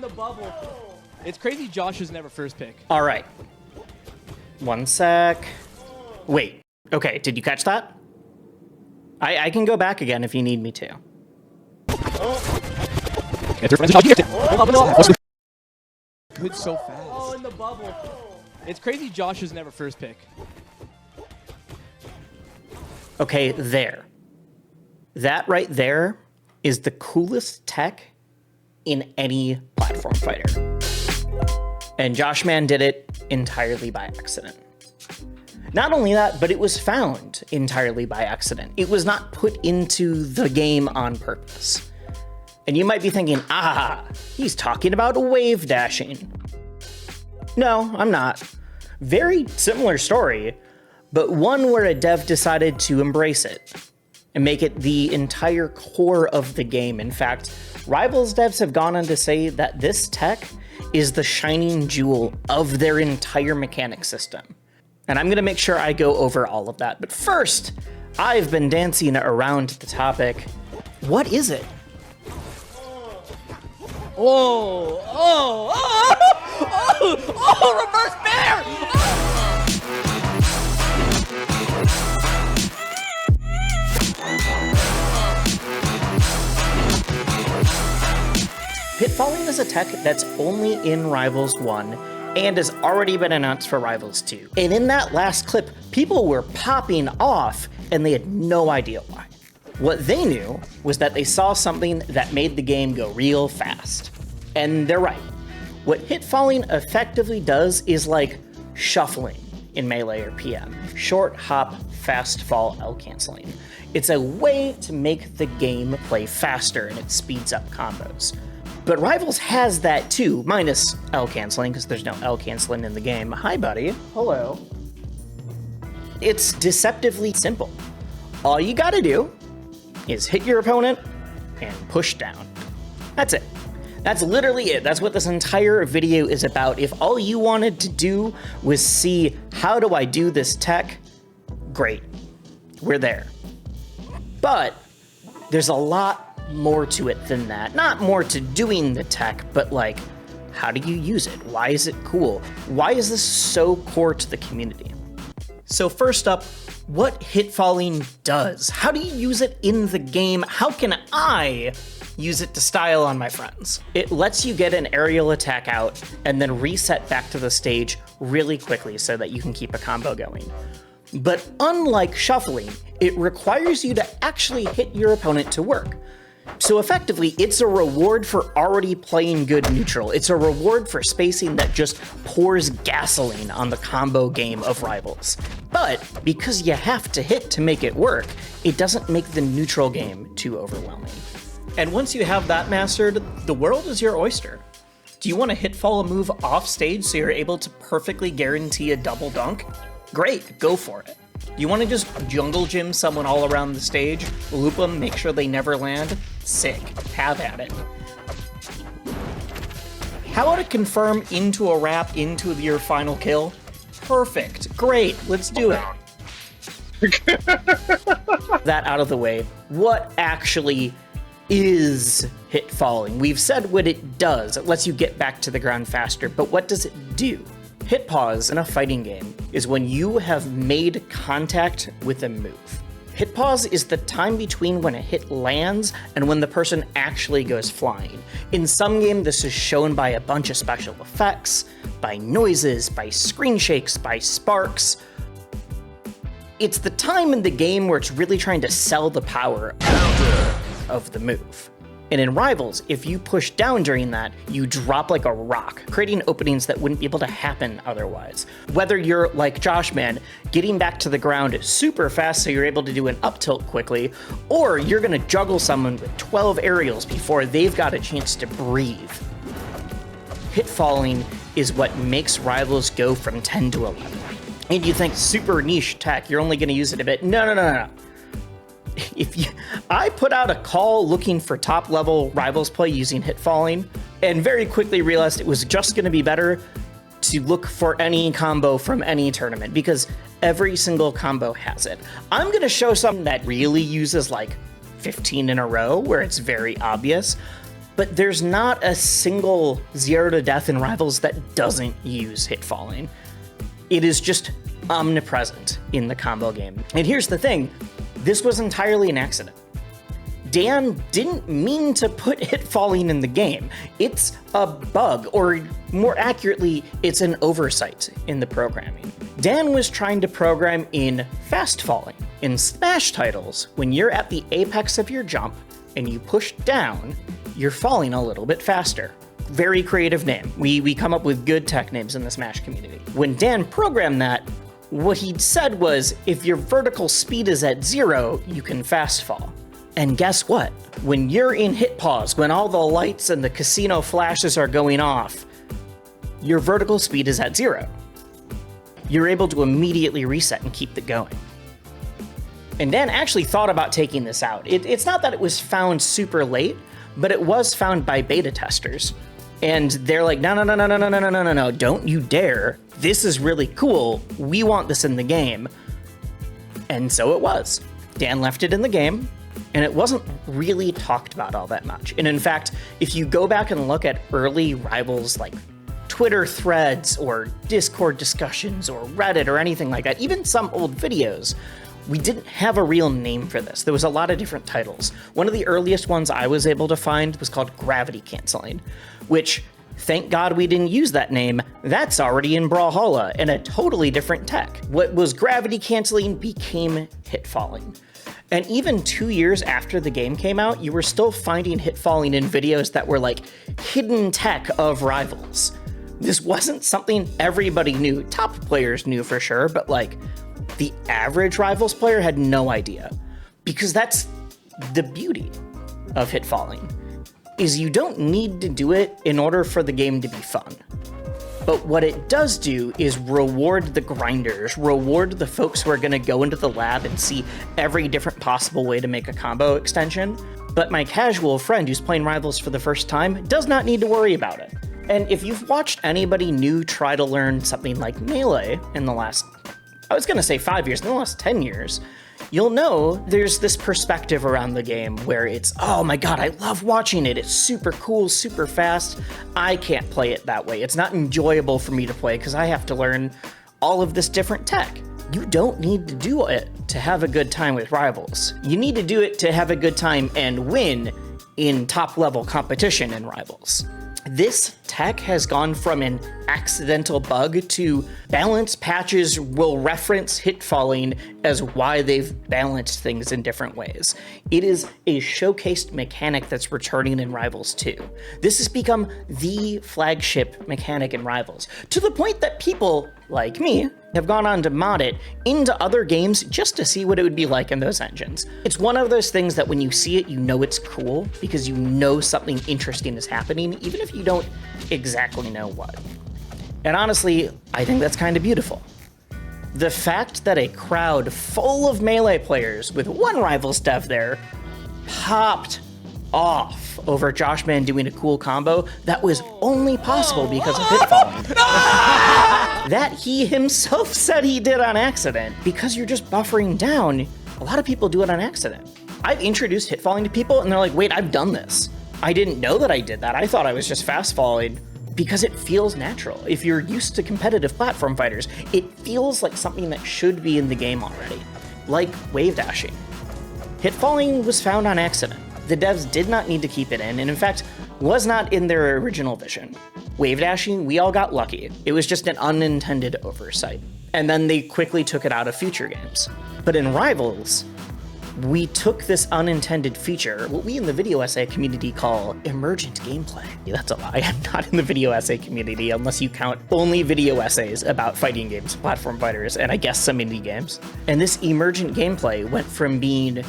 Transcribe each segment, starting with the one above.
the bubble. It's crazy Josh was never first pick. All right. One sec. Wait. Okay, did you catch that? I can go back again if you need me to. Good so fast. Oh, in the bubble. It's crazy Josh was never first pick. Okay, there. That right there is the coolest tech in any platform fighter. And Josh Man did it entirely by accident. Not only that, but it was found entirely by accident. It was not put into the game on purpose. And you might be thinking, he's talking about wave dashing. No, I'm not. Very similar story, but one where a dev decided to embrace it and make it the entire core of the game. In fact, Rivals devs have gone on to say that this tech is the shining jewel of their entire mechanic system. And I'm gonna make sure I go over all of that. But first, I've been dancing around the topic. What is it? Reverse bear! Hitfalling is a tech that's only in Rivals 1 and has already been announced for Rivals 2. And in that last clip, people were popping off and they had no idea why. What they knew was that they saw something that made the game go real fast. And they're right. What Hitfalling effectively does is like shuffling in Melee or PM. Short hop, fast fall, L canceling. It's a way to make the game play faster and it speeds up combos. But Rivals has that too, minus L canceling, because there's no L canceling in the game. Hi, buddy. Hello. It's deceptively simple. All you gotta do is hit your opponent and push down. That's it. That's literally it. That's what this entire video is about. If all you wanted to do was see, how do I do this tech? Great. We're there. But there's a lot more to it than that. Not more to doing the tech, but like, how do you use it? Why is it cool? Why is this so core to the community? So first up, what Hitfalling does. How do you use it in the game? How can I use it to style on my friends? It lets you get an aerial attack out and then reset back to the stage really quickly so that you can keep a combo going. But unlike shuffling, it requires you to actually hit your opponent to work. So effectively, it's a reward for already playing good neutral. It's a reward for spacing that just pours gasoline on the combo game of Rivals. But because you have to hit to make it work, it doesn't make the neutral game too overwhelming. And once you have that mastered, the world is your oyster. Do you want to hitfall a move off stage so you're able to perfectly guarantee a double dunk? Great, go for it. Do you want to just jungle gym someone all around the stage, loop them, make sure they never land? Sick, have at it. How about a confirm into a wrap into your final kill? Perfect, great, let's do it. That out of the way, what actually is Hitfalling? We've said what it does. It lets you get back to the ground faster, but what does it do? Hit pause in a fighting game is when you have made contact with a move. Hit pause is the time between when a hit lands and when the person actually goes flying. In some game, this is shown by a bunch of special effects, by noises, by screen shakes, by sparks. It's the time in the game where it's really trying to sell the power of the move. And in Rivals, if you push down during that, you drop like a rock, creating openings that wouldn't be able to happen otherwise. Whether you're like Josh Man, getting back to the ground super fast so you're able to do an up tilt quickly, or you're gonna juggle someone with 12 aerials before they've got a chance to breathe. Hitfalling is what makes Rivals go from 10 to 11. And you think super niche tech, you're only gonna use it a bit. No. I put out a call looking for top level Rivals play using Hitfalling, and very quickly realized it was just going to be better to look for any combo from any tournament because every single combo has it. I'm going to show something that really uses like 15 in a row where it's very obvious, but there's not a single zero to death in Rivals that doesn't use Hitfalling. It is just omnipresent in the combo game. And here's the thing, this was entirely an accident. Dan didn't mean to put Hitfalling in the game. It's a bug, or more accurately, it's an oversight in the programming. Dan was trying to program in fast falling. In Smash titles, when you're at the apex of your jump and you push down, you're falling a little bit faster. Very creative name. We come up with good tech names in the Smash community. When Dan programmed that, what he said was, if your vertical speed is at 0, you can fast fall. And guess what? When you're in hit pause, when all the lights and the casino flashes are going off, your vertical speed is at 0. You're able to immediately reset and keep it going. And Dan actually thought about taking this out. It's not that it was found super late, but it was found by beta testers. And they're like, no, don't you dare. This is really cool. We want this in the game. And so it was. Dan left it in the game, and it wasn't really talked about all that much. And in fact, if you go back and look at early Rivals like Twitter threads or Discord discussions or Reddit or anything like that, even some old videos, we didn't have a real name for this. There was a lot of different titles. One of the earliest ones I was able to find was called Gravity Canceling, which, thank God we didn't use that name. That's already in Brawlhalla and a totally different tech. What was Gravity Canceling became Hitfalling. And even 2 years after the game came out, you were still finding Hitfalling in videos that were like hidden tech of Rivals. This wasn't something everybody knew. Top players knew for sure, but like the average Rivals player had no idea. Because that's the beauty of Hitfalling, is you don't need to do it in order for the game to be fun. But what it does do is reward the grinders, reward the folks who are going to go into the lab and see every different possible way to make a combo extension. But my casual friend who's playing Rivals for the first time does not need to worry about it. And if you've watched anybody new try to learn something like Melee in the last, I was going to say 5 years, in the last 10 years, you'll know there's this perspective around the game where it's, oh my god, I love watching it. It's super cool, super fast. I can't play it that way. It's not enjoyable for me to play because I have to learn all of this different tech. You don't need to do it to have a good time with Rivals. You need to do it to have a good time and win in top-level competition in Rivals. This tech has gone from an accidental bug to balance patches will reference Hitfalling as why they've balanced things in different ways. It is a showcased mechanic that's returning in Rivals 2. This has become the flagship mechanic in Rivals, to the point that people, like me, have gone on to mod it into other games just to see what it would be like in those engines. It's one of those things that when you see it, you know it's cool because you know something interesting is happening, even if you don't exactly know what. And honestly, I think that's kind of beautiful. The fact that a crowd full of Melee players with one Rivals dev there popped off over Josh Man doing a cool combo that was only possible because of Hitfalling. That he himself said he did on accident, because you're just buffering down. A lot of people do it on accident. I've introduced Hitfalling to people and they're like, wait, I've done this. I didn't know that I did that. I thought I was just fast falling, because it feels natural. If you're used to competitive platform fighters, it feels like something that should be in the game already, like wave dashing. Hitfalling was found on accident. The devs did not need to keep it in, and in fact, was not in their original vision. Wave dashing, we all got lucky. It was just an unintended oversight. And then they quickly took it out of future games. But in Rivals, we took this unintended feature, what we in the video essay community call emergent gameplay. That's a lie, I'm not in the video essay community unless you count only video essays about fighting games, platform fighters, and I guess some indie games. And this emergent gameplay went from being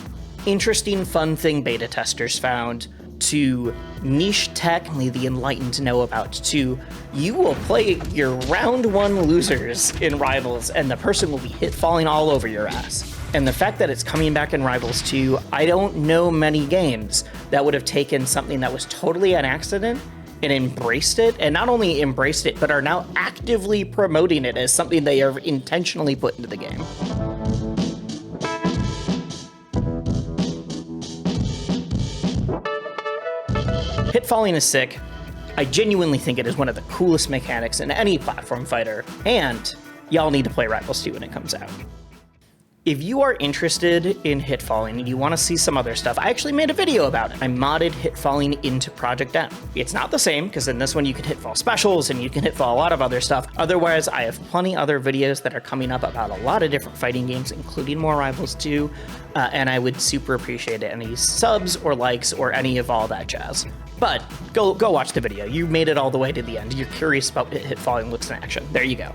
interesting, fun thing beta testers found, to niche tech only the enlightened know about, to you will play your round one losers in Rivals and the person will be Hitfalling all over your ass. And the fact that it's coming back in Rivals 2, I don't know many games that would have taken something that was totally an accident and embraced it, and not only embraced it, but are now actively promoting it as something they have intentionally put into the game. Hitfalling Hitfalling is sick. I genuinely think it is one of the coolest mechanics in any platform fighter, and y'all need to play Rivals 2 when it comes out. If you are interested in Hitfalling and you want to see some other stuff, I actually made a video about it. I modded Hitfalling into Project M. It's not the same, because in this one you can hitfall specials and you can hitfall a lot of other stuff. Otherwise, I have plenty other videos that are coming up about a lot of different fighting games, including more Rivals 2, and I would super appreciate it. Any subs or likes or any of all that jazz. But go watch the video. You made it all the way to the end. You're curious about what Hitfalling looks in action. There you go.